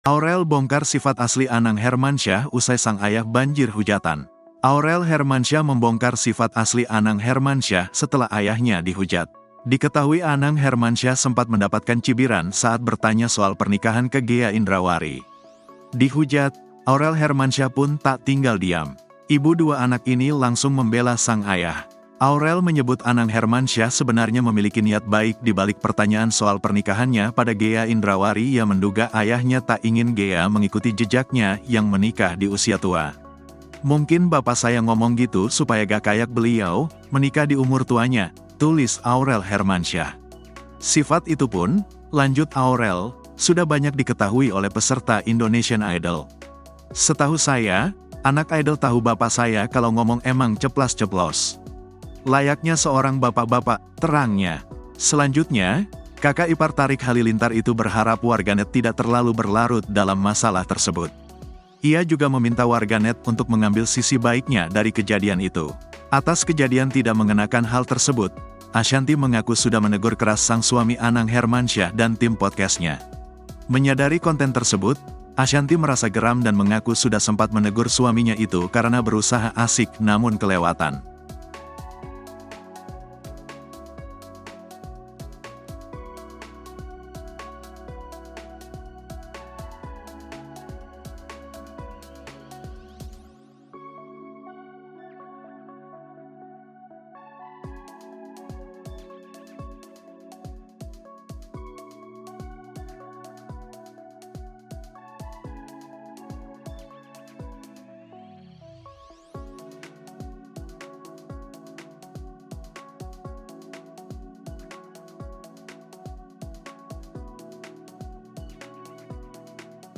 Aurel bongkar sifat asli Anang Hermansyah usai sang ayah banjir hujatan. Aurel Hermansyah membongkar sifat asli Anang Hermansyah setelah ayahnya dihujat. Diketahui Anang Hermansyah sempat mendapatkan cibiran saat bertanya soal pernikahan ke Ghea Indrawari. Dihujat, Aurel Hermansyah pun tak tinggal diam. Ibu dua anak ini langsung membela sang ayah. Aurel menyebut Anang Hermansyah sebenarnya memiliki niat baik di balik pertanyaan soal pernikahannya pada Ghea Indrawari yang menduga ayahnya tak ingin Ghea mengikuti jejaknya yang menikah di usia tua. Mungkin bapak saya ngomong gitu supaya gak kayak beliau, menikah di umur tuanya, tulis Aurel Hermansyah. Sifat itu pun, lanjut Aurel, sudah banyak diketahui oleh peserta Indonesian Idol. Setahu saya, anak idol tahu bapak saya kalau ngomong emang ceplas-ceplos. Layaknya seorang bapak-bapak, terangnya. Selanjutnya, kakak ipar Tarik Halilintar itu berharap warganet tidak terlalu berlarut dalam masalah tersebut. Ia juga meminta warganet untuk mengambil sisi baiknya dari kejadian itu. Atas kejadian tidak mengenakan hal tersebut, Ashanty mengaku sudah menegur keras sang suami Anang Hermansyah dan tim podcastnya. Menyadari konten tersebut, Ashanty merasa geram dan mengaku sudah sempat menegur suaminya itu karena berusaha asik namun kelewatan.